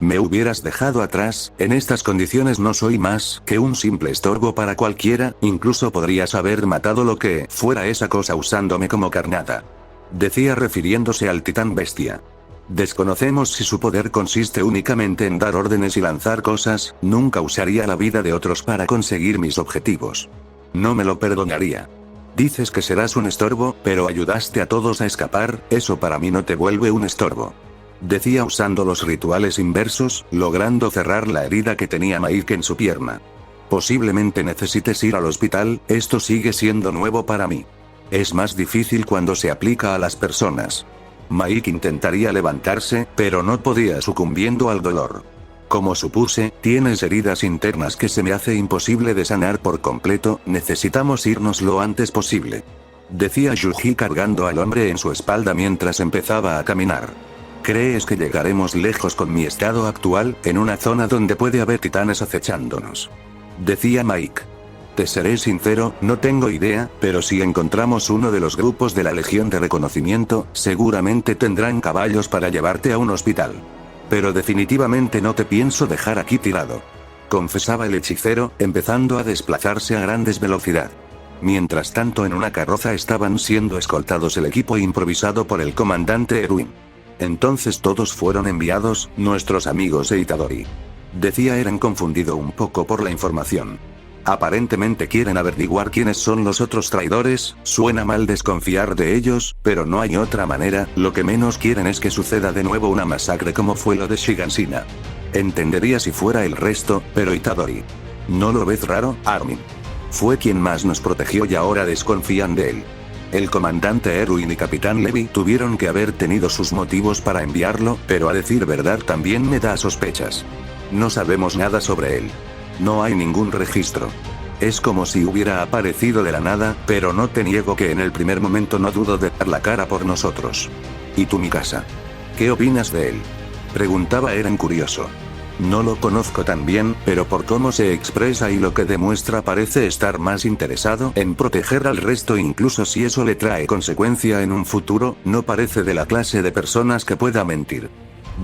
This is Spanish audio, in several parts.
Me hubieras dejado atrás, en estas condiciones no soy más que un simple estorbo para cualquiera, incluso podrías haber matado lo que fuera esa cosa usándome como carnada. Decía refiriéndose al titán bestia. Desconocemos si su poder consiste únicamente en dar órdenes y lanzar cosas, nunca usaría la vida de otros para conseguir mis objetivos. No me lo perdonaría. Dices que serás un estorbo, pero ayudaste a todos a escapar, eso para mí no te vuelve un estorbo. Decía usando los rituales inversos, logrando cerrar la herida que tenía Mike en su pierna. Posiblemente necesites ir al hospital, esto sigue siendo nuevo para mí. Es más difícil cuando se aplica a las personas. Mike intentaría levantarse, pero no podía sucumbiendo al dolor. Como supuse, tienes heridas internas que se me hace imposible de sanar por completo, necesitamos irnos lo antes posible. Decía Yuji cargando al hombre en su espalda mientras empezaba a caminar. ¿Crees que llegaremos lejos con mi estado actual, en una zona donde puede haber titanes acechándonos? Decía Mike. Te seré sincero, no tengo idea, pero si encontramos uno de los grupos de la Legión de Reconocimiento, seguramente tendrán caballos para llevarte a un hospital. Pero definitivamente no te pienso dejar aquí tirado. Confesaba el hechicero, empezando a desplazarse a grandes velocidad. Mientras tanto en una carroza estaban siendo escoltados el equipo improvisado por el comandante Erwin. Entonces todos fueron enviados, nuestros amigos e Itadori. Decía Eren confundido un poco por la información. Aparentemente quieren averiguar quiénes son los otros traidores, suena mal desconfiar de ellos, pero no hay otra manera, lo que menos quieren es que suceda de nuevo una masacre como fue lo de Shiganshina. Entendería si fuera el resto, pero Itadori. ¿No lo ves raro, Armin? Fue quien más nos protegió y ahora desconfían de él. El comandante Erwin y Capitán Levi tuvieron que haber tenido sus motivos para enviarlo, pero a decir verdad también me da sospechas. No sabemos nada sobre él. No hay ningún registro. Es como si hubiera aparecido de la nada, pero no te niego que en el primer momento no dudo de dar la cara por nosotros. ¿Y tú, Mikasa? ¿Qué opinas de él? Preguntaba Eren curioso. No lo conozco tan bien, pero por cómo se expresa y lo que demuestra parece estar más interesado en proteger al resto incluso si eso le trae consecuencia en un futuro, no parece de la clase de personas que pueda mentir.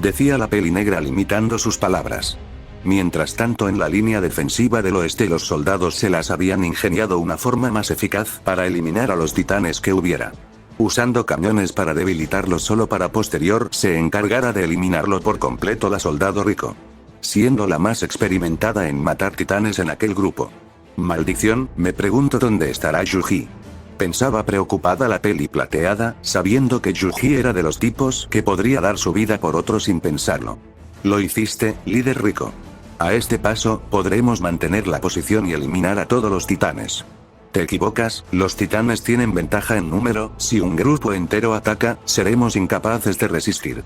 Decía la peli negra limitando sus palabras. Mientras tanto en la línea defensiva del oeste los soldados se las habían ingeniado una forma más eficaz para eliminar a los titanes que hubiera. Usando camiones para debilitarlos solo para posterior se encargara de eliminarlo por completo la soldado Rico. Siendo la más experimentada en matar titanes en aquel grupo. Maldición, me pregunto dónde estará Yuji. Pensaba preocupada la peli plateada, sabiendo que Yuji era de los tipos que podría dar su vida por otro sin pensarlo. Lo hiciste, líder Rico. A este paso, podremos mantener la posición y eliminar a todos los titanes. Te equivocas, los titanes tienen ventaja en número, si un grupo entero ataca, seremos incapaces de resistir.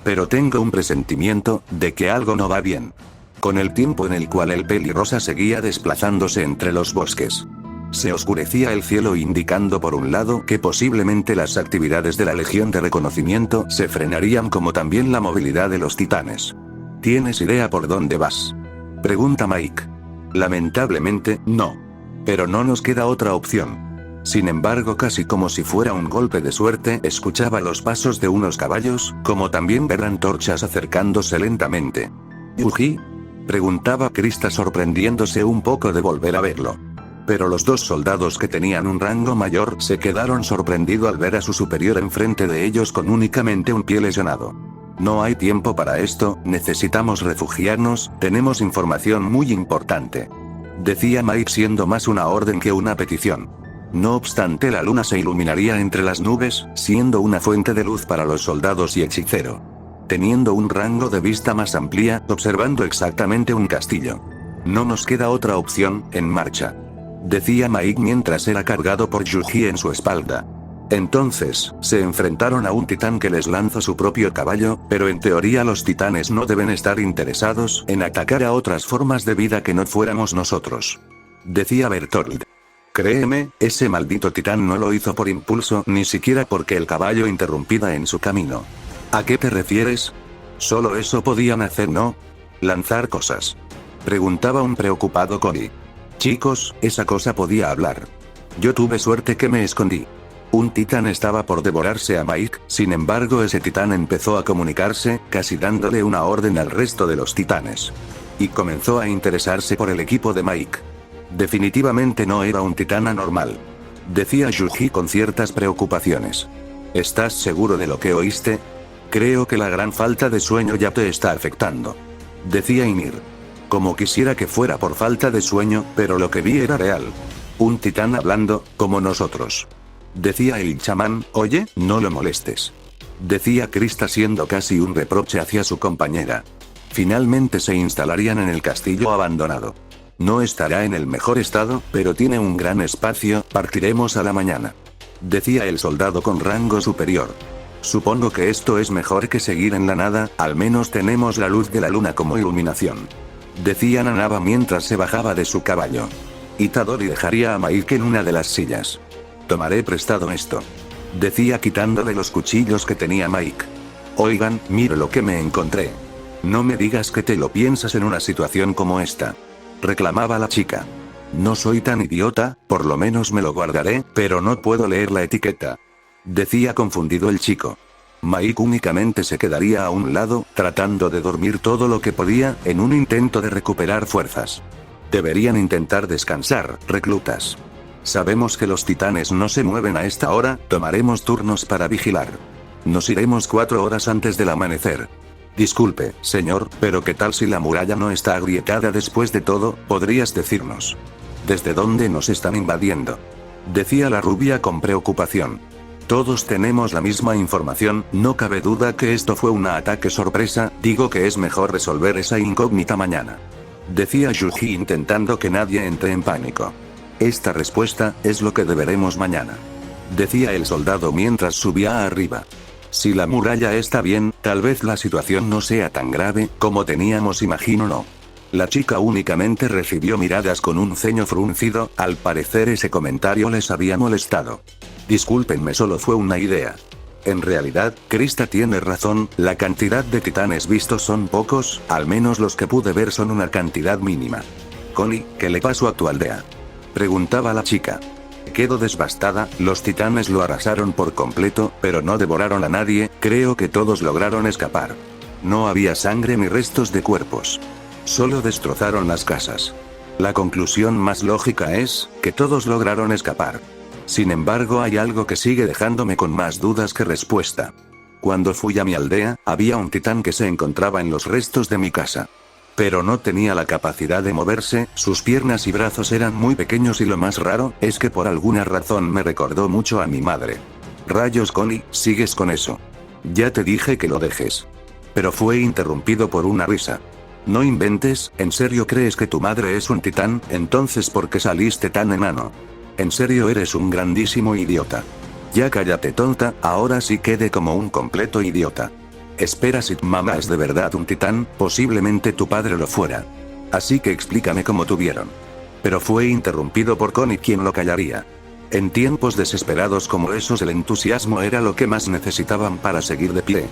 Pero tengo un presentimiento de que algo no va bien. Con el tiempo en el cual el pelirrosa seguía desplazándose entre los bosques. Se oscurecía el cielo indicando por un lado que posiblemente las actividades de la Legión de Reconocimiento se frenarían como también la movilidad de los titanes. ¿Tienes idea por dónde vas? Pregunta Mike. Lamentablemente, no. Pero no nos queda otra opción. Sin embargo, casi como si fuera un golpe de suerte, escuchaba los pasos de unos caballos, como también ver antorchas acercándose lentamente. ¿Yuji? Preguntaba Krista sorprendiéndose un poco de volver a verlo. Pero los dos soldados que tenían un rango mayor se quedaron sorprendidos al ver a su superior enfrente de ellos con únicamente un pie lesionado. No hay tiempo para esto, necesitamos refugiarnos, tenemos información muy importante. Decía Mike siendo más una orden que una petición. No obstante la luna se iluminaría entre las nubes, siendo una fuente de luz para los soldados y hechicero. Teniendo un rango de vista más amplia, observando exactamente un castillo. No nos queda otra opción, en marcha. Decía Mike mientras era cargado por Yuji en su espalda. Entonces, se enfrentaron a un titán que les lanzó su propio caballo, pero en teoría los titanes no deben estar interesados en atacar a otras formas de vida que no fuéramos nosotros. Decía Bertold. Créeme, ese maldito titán no lo hizo por impulso, ni siquiera porque el caballo interrumpida en su camino. ¿A qué te refieres? Solo eso podían hacer, ¿no? Lanzar cosas. Preguntaba un preocupado Cody. Chicos, esa cosa podía hablar. Yo tuve suerte que me escondí. Un titán estaba por devorarse a Mike, sin embargo ese titán empezó a comunicarse, casi dándole una orden al resto de los titanes. Y comenzó a interesarse por el equipo de Mike. Definitivamente no era un titán anormal. Decía Yuji con ciertas preocupaciones. ¿Estás seguro de lo que oíste? Creo que la gran falta de sueño ya te está afectando. Decía Ymir. Como quisiera que fuera por falta de sueño, pero lo que vi era real. Un titán hablando, como nosotros. Decía el chamán, oye, no lo molestes. Decía Krista haciendo casi un reproche hacia su compañera. Finalmente se instalarían en el castillo abandonado. No estará en el mejor estado, pero tiene un gran espacio, partiremos a la mañana. Decía el soldado con rango superior. Supongo que esto es mejor que seguir en la nada, al menos tenemos la luz de la luna como iluminación. Decía Nanaba mientras se bajaba de su caballo. Itadori dejaría a Mike en una de las sillas. Tomaré prestado esto. Decía quitándole los cuchillos que tenía Mike. Oigan, mire lo que me encontré. No me digas que te lo piensas en una situación como esta. Reclamaba la chica. No soy tan idiota, por lo menos me lo guardaré, pero no puedo leer la etiqueta. Decía confundido el chico. Mike únicamente se quedaría a un lado, tratando de dormir todo lo que podía, en un intento de recuperar fuerzas. Deberían intentar descansar, reclutas. Sabemos que los titanes no se mueven a esta hora, tomaremos turnos para vigilar. Nos iremos 4 horas antes del amanecer. Disculpe, señor, pero ¿qué tal si la muralla no está agrietada después de todo? ¿Podrías decirnos desde dónde nos están invadiendo? Decía la rubia con preocupación. Todos tenemos la misma información, no cabe duda que esto fue un ataque sorpresa, digo que es mejor resolver esa incógnita mañana. Decía Yuji intentando que nadie entre en pánico. Esta respuesta es lo que deberemos mañana. Decía el soldado mientras subía arriba. Si la muralla está bien, tal vez la situación no sea tan grave como teníamos imagino no. La chica únicamente recibió miradas con un ceño fruncido, al parecer ese comentario les había molestado. Discúlpenme, solo fue una idea. En realidad, Krista tiene razón, la cantidad de titanes vistos son pocos, al menos los que pude ver son una cantidad mínima. Connie, ¿qué le pasó a tu aldea? Preguntaba la chica. Quedó devastada, los titanes lo arrasaron por completo, pero no devoraron a nadie, creo que todos lograron escapar. No había sangre ni restos de cuerpos. Solo destrozaron las casas. La conclusión más lógica es, que todos lograron escapar. Sin embargo, hay algo que sigue dejándome con más dudas que respuesta. Cuando fui a mi aldea, había un titán que se encontraba en los restos de mi casa. Pero no tenía la capacidad de moverse, sus piernas y brazos eran muy pequeños y lo más raro, es que por alguna razón me recordó mucho a mi madre. Rayos, Connie, sigues con eso. Ya te dije que lo dejes. Pero fue interrumpido por una risa. No inventes, ¿en serio crees que tu madre es un titán? Entonces ¿por qué saliste tan enano? En serio eres un grandísimo idiota. Ya cállate tonta, ahora sí quede como un completo idiota. Espera, si mamá es de verdad un titán, posiblemente tu padre lo fuera. Así que explícame cómo tuvieron. Pero fue interrumpido por Connie, quien lo callaría. En tiempos desesperados como esos el entusiasmo era lo que más necesitaban para seguir de pie.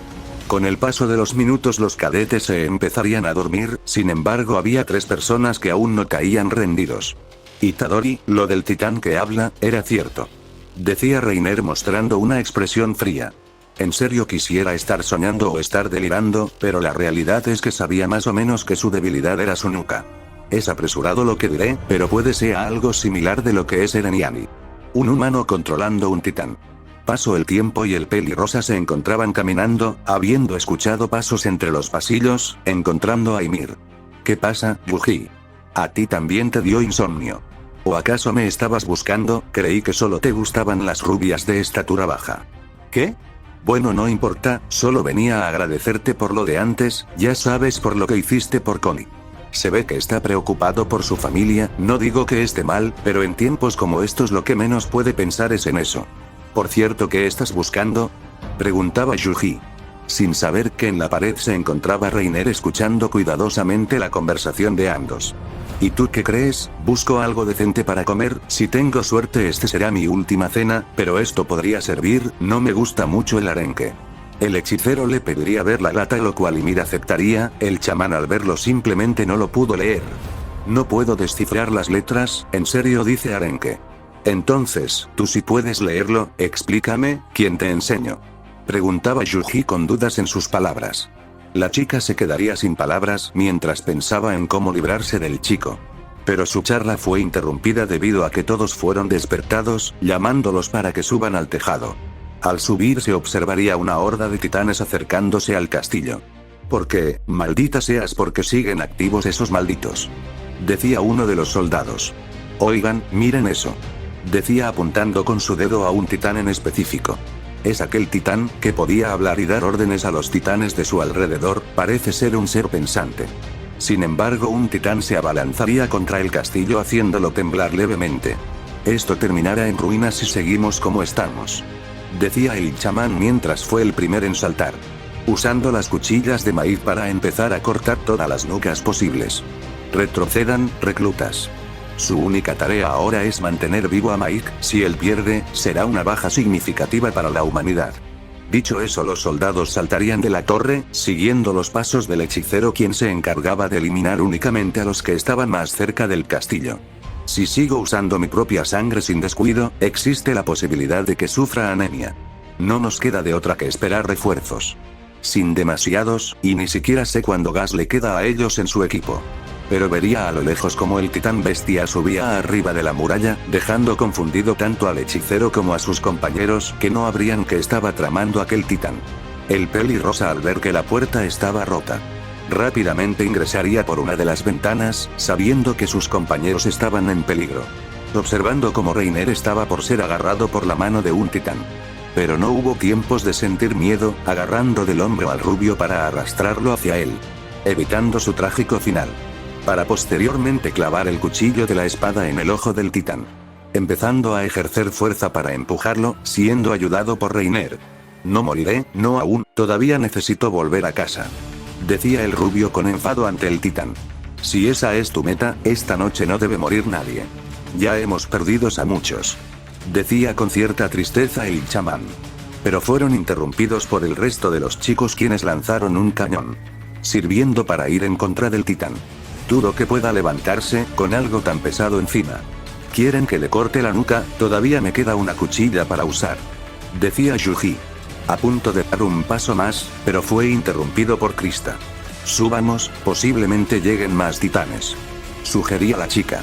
Con el paso de los minutos los cadetes se empezarían a dormir, sin embargo había 3 personas que aún no caían rendidos. Itadori, lo del titán que habla, era cierto. Decía Reiner mostrando una expresión fría. En serio quisiera estar soñando o estar delirando, pero la realidad es que sabía más o menos que su debilidad era su nuca. Es apresurado lo que diré, pero puede ser algo similar de lo que es Eren Yami. Un humano controlando un titán. Pasó el tiempo y el pelirrosa se encontraban caminando, habiendo escuchado pasos entre los pasillos, encontrando a Ymir. ¿Qué pasa, Yuji? ¿A ti también te dio insomnio? ¿O acaso me estabas buscando? Creí que solo te gustaban las rubias de estatura baja. ¿Qué? Bueno, no importa, solo venía a agradecerte por lo de antes, ya sabes, por lo que hiciste por Connie. Se ve que está preocupado por su familia, no digo que esté mal, pero en tiempos como estos lo que menos puede pensar es en eso. Por cierto, ¿qué estás buscando? Preguntaba Yuji. Sin saber que en la pared se encontraba Reiner escuchando cuidadosamente la conversación de ambos. ¿Y tú qué crees? Busco algo decente para comer, si tengo suerte este será mi última cena, pero esto podría servir, no me gusta mucho el arenque. El hechicero le pediría ver la lata, lo cual Ymir aceptaría, el chamán al verlo simplemente no lo pudo leer. No puedo descifrar las letras, ¿en serio? Dice arenque. Entonces, tú sí puedes leerlo, explícame, ¿quién te enseñó? Preguntaba Yuji con dudas en sus palabras. La chica se quedaría sin palabras mientras pensaba en cómo librarse del chico. Pero su charla fue interrumpida debido a que todos fueron despertados, llamándolos para que suban al tejado. Al subir se observaría una horda de titanes acercándose al castillo. ¿Por qué, maldita seas, porque siguen activos esos malditos? Decía uno de los soldados. Oigan, miren eso. Decía apuntando con su dedo a un titán en específico. Es aquel titán que podía hablar y dar órdenes a los titanes de su alrededor, parece ser un ser pensante. Sin embargo, un titán se abalanzaría contra el castillo haciéndolo temblar levemente. Esto terminará en ruinas si seguimos como estamos. Decía el chamán mientras fue el primero en saltar. Usando las cuchillas de maíz para empezar a cortar todas las nucas posibles. Retrocedan, reclutas. Su única tarea ahora es mantener vivo a Mike, si él pierde, será una baja significativa para la humanidad. Dicho eso, los soldados saltarían de la torre, siguiendo los pasos del hechicero, quien se encargaba de eliminar únicamente a los que estaban más cerca del castillo. Si sigo usando mi propia sangre sin descuido, existe la posibilidad de que sufra anemia. No nos queda de otra que esperar refuerzos. Sin demasiados, y ni siquiera sé cuándo gas le queda a ellos en su equipo. Pero vería a lo lejos como el titán bestia subía arriba de la muralla, dejando confundido tanto al hechicero como a sus compañeros, que no habrían que estaba tramando aquel titán. El pelirrosa, al ver que la puerta estaba rota, rápidamente ingresaría por una de las ventanas, sabiendo que sus compañeros estaban en peligro. Observando cómo Reiner estaba por ser agarrado por la mano de un titán. Pero no hubo tiempos de sentir miedo, agarrando del hombro al rubio para arrastrarlo hacia él, evitando su trágico final. Para posteriormente clavar el cuchillo de la espada en el ojo del titán. Empezando a ejercer fuerza para empujarlo, siendo ayudado por Reiner. No moriré, no aún, todavía necesito volver a casa. Decía el rubio con enfado ante el titán. Si esa es tu meta, esta noche no debe morir nadie. Ya hemos perdido a muchos. Decía con cierta tristeza el chamán. Pero fueron interrumpidos por el resto de los chicos, quienes lanzaron un cañón, sirviendo para ir en contra del titán. Dudo que pueda levantarse, con algo tan pesado encima. ¿Quieren que le corte la nuca? Todavía me queda una cuchilla para usar. Decía Yuji. A punto de dar un paso más, pero fue interrumpido por Krista. Subamos, posiblemente lleguen más titanes. Sugería la chica.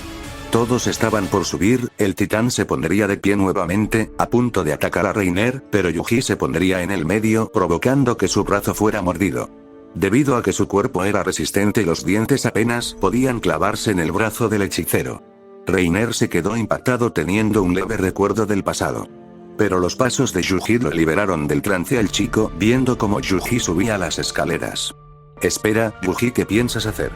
Todos estaban por subir, el titán se pondría de pie nuevamente, a punto de atacar a Reiner, pero Yuji se pondría en el medio, provocando que su brazo fuera mordido. Debido a que su cuerpo era resistente y los dientes apenas podían clavarse en el brazo del hechicero. Reiner se quedó impactado, teniendo un leve recuerdo del pasado. Pero los pasos de Yuji lo liberaron del trance al chico, viendo cómo Yuji subía las escaleras. Espera, Yuji, ¿qué piensas hacer?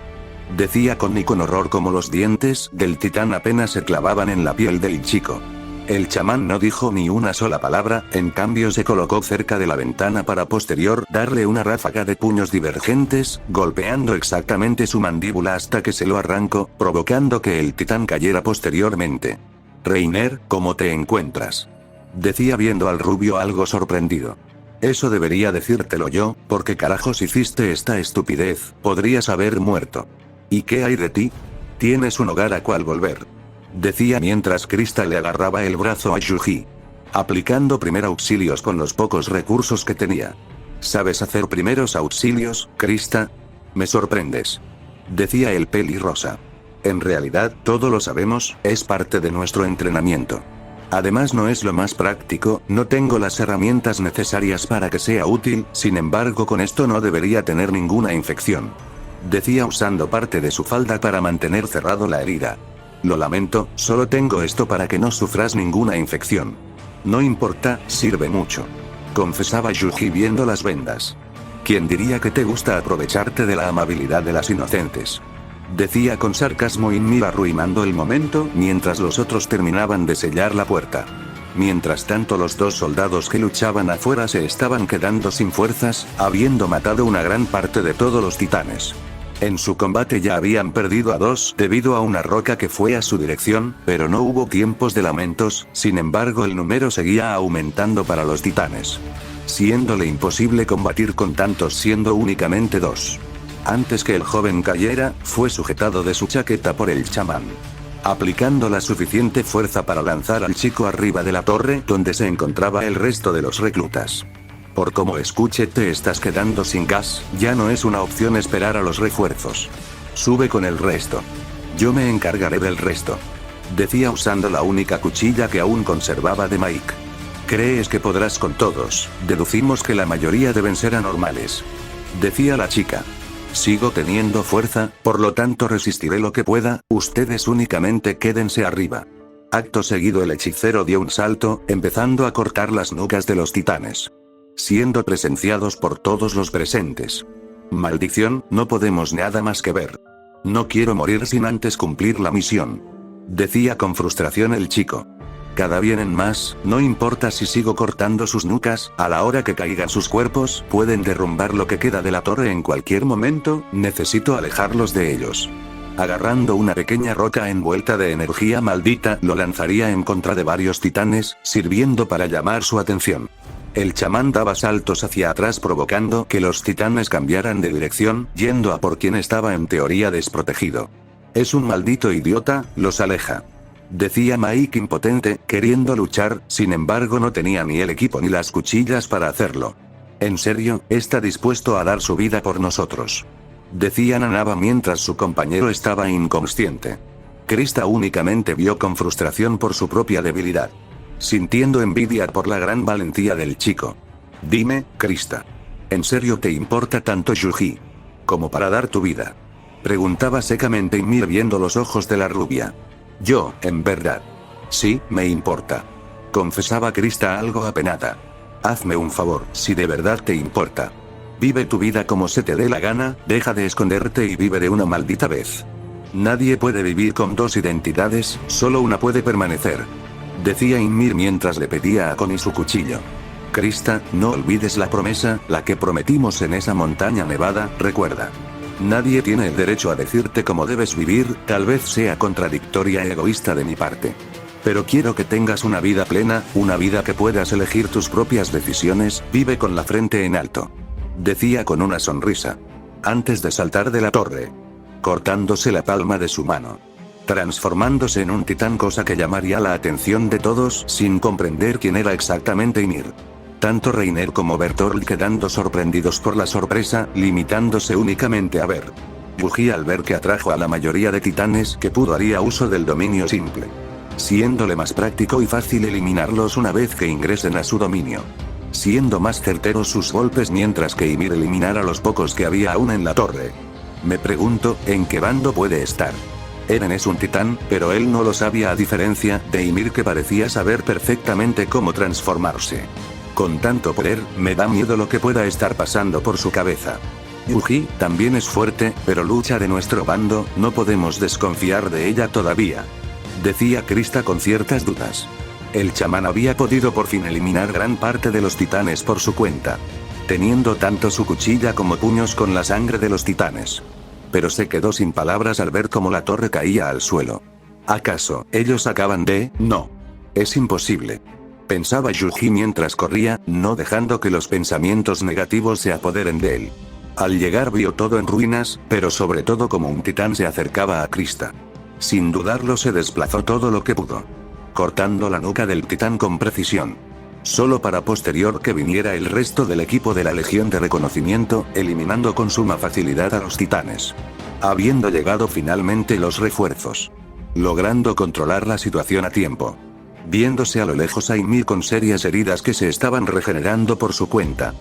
Decía con horror como los dientes del titán apenas se clavaban en la piel del chico. El chamán no dijo ni una sola palabra, en cambio se colocó cerca de la ventana para posterior darle una ráfaga de puños divergentes, golpeando exactamente su mandíbula hasta que se lo arrancó, provocando que el titán cayera posteriormente. Reiner, ¿cómo te encuentras? Decía viendo al rubio algo sorprendido. Eso debería decírtelo yo, ¿por qué carajos hiciste esta estupidez? Podrías haber muerto. ¿Y qué hay de ti? Tienes un hogar a cual volver. Decía mientras Krista le agarraba el brazo a Yuji. Aplicando primeros auxilios con los pocos recursos que tenía. ¿Sabes hacer primeros auxilios, Krista? Me sorprendes. Decía el pelirrosa. En realidad, todo lo sabemos, es parte de nuestro entrenamiento. Además no es lo más práctico, no tengo las herramientas necesarias para que sea útil, sin embargo con esto no debería tener ninguna infección. Decía usando parte de su falda para mantener cerrado la herida. Lo lamento, solo tengo esto para que no sufras ninguna infección. No importa, sirve mucho. Confesaba Yuji viendo las vendas. ¿Quién diría que te gusta aprovecharte de la amabilidad de las inocentes? Decía con sarcasmo y mira arruinando el momento mientras los otros terminaban de sellar la puerta. Mientras tanto los dos soldados que luchaban afuera se estaban quedando sin fuerzas, habiendo matado una gran parte de todos los titanes. En su combate ya habían perdido a dos debido a una roca que fue a su dirección, pero no hubo tiempos de lamentos, sin embargo el número seguía aumentando para los titanes. Siéndole imposible combatir con tantos siendo únicamente dos. Antes que el joven cayera, fue sujetado de su chaqueta por el chamán. aplicando la suficiente fuerza para lanzar al chico arriba de la torre donde se encontraba el resto de los reclutas. Por como escuche te estás quedando sin gas, ya no es una opción esperar a los refuerzos. Sube con el resto. Yo me encargaré del resto. Decía usando la única cuchilla que aún conservaba de Mike. ¿Crees que podrás con todos? Deducimos que la mayoría deben ser anormales. Decía la chica. Sigo teniendo fuerza, por lo tanto resistiré lo que pueda, ustedes únicamente quédense arriba. Acto seguido el hechicero dio un salto, empezando a cortar las nucas de los titanes. Siendo presenciados por todos los presentes. Maldición, no podemos nada más que ver. No quiero morir sin antes cumplir la misión. Decía con frustración el chico. Cada vienen más, no importa si sigo cortando sus nucas, a la hora que caigan sus cuerpos, pueden derrumbar lo que queda de la torre en cualquier momento, necesito alejarlos de ellos. Agarrando una pequeña roca envuelta de energía maldita, lo lanzaría en contra de varios titanes, sirviendo para llamar su atención. El chamán daba saltos hacia atrás provocando que los titanes cambiaran de dirección, yendo a por quien estaba en teoría desprotegido. Es un maldito idiota, los aleja. Decía Mike impotente, queriendo luchar, sin embargo no tenía ni el equipo ni las cuchillas para hacerlo. En serio, está dispuesto a dar su vida por nosotros. Decía Nanaba mientras su compañero estaba inconsciente. Krista únicamente vio con frustración por su propia debilidad. Sintiendo envidia por la gran valentía del chico. Dime, Krista. ¿En serio te importa tanto Yuji? Como para dar tu vida? Preguntaba secamente Ymir viendo los ojos de la rubia. Yo, en verdad. Sí, me importa. Confesaba Krista algo apenada. Hazme un favor, si de verdad te importa. Vive tu vida como se te dé la gana, deja de esconderte y vive de una maldita vez. Nadie puede vivir con dos identidades, solo una puede permanecer. Decía Ymir mientras le pedía a Connie su cuchillo. Krista, no olvides la promesa, la que prometimos en esa montaña nevada, recuerda. Nadie tiene el derecho a decirte cómo debes vivir, tal vez sea contradictoria e egoísta de mi parte. Pero quiero que tengas una vida plena, una vida que puedas elegir tus propias decisiones, vive con la frente en alto. Decía con una sonrisa. Antes de saltar de la torre. Cortándose la palma de su mano. Transformándose en un titán, cosa que llamaría la atención de todos sin comprender quién era exactamente Ymir. Tanto Reiner como Bertolt quedando sorprendidos por la sorpresa, limitándose únicamente a ver. Yuji al ver que atrajo a la mayoría de titanes que pudo haría uso del dominio simple. Siéndole más práctico y fácil eliminarlos una vez que ingresen a su dominio. Siendo más certeros sus golpes mientras que Ymir eliminara los pocos que había aún en la torre. Me pregunto, ¿en qué bando puede estar? Eren es un titán, pero él no lo sabía a diferencia de Ymir que parecía saber perfectamente cómo transformarse. Con tanto poder, me da miedo lo que pueda estar pasando por su cabeza. Yuji también es fuerte, pero lucha de nuestro bando, no podemos desconfiar de ella todavía. Decía Krista con ciertas dudas. El chamán había podido por fin eliminar gran parte de los titanes por su cuenta. Teniendo tanto su cuchilla como puños con la sangre de los titanes. Pero se quedó sin palabras al ver cómo la torre caía al suelo. ¿Acaso, ellos acaban de? No. Es imposible. Pensaba Yuji mientras corría, no dejando que los pensamientos negativos se apoderen de él. Al llegar vio todo en ruinas, pero sobre todo como un titán se acercaba a Krista. Sin dudarlo se desplazó todo lo que pudo. Cortando la nuca del titán con precisión. Solo para posterior que viniera el resto del equipo de la Legión de Reconocimiento, eliminando con suma facilidad a los titanes. Habiendo llegado finalmente los refuerzos. Logrando controlar la situación a tiempo. Viéndose a lo lejos a Ymir con serias heridas que se estaban regenerando por su cuenta.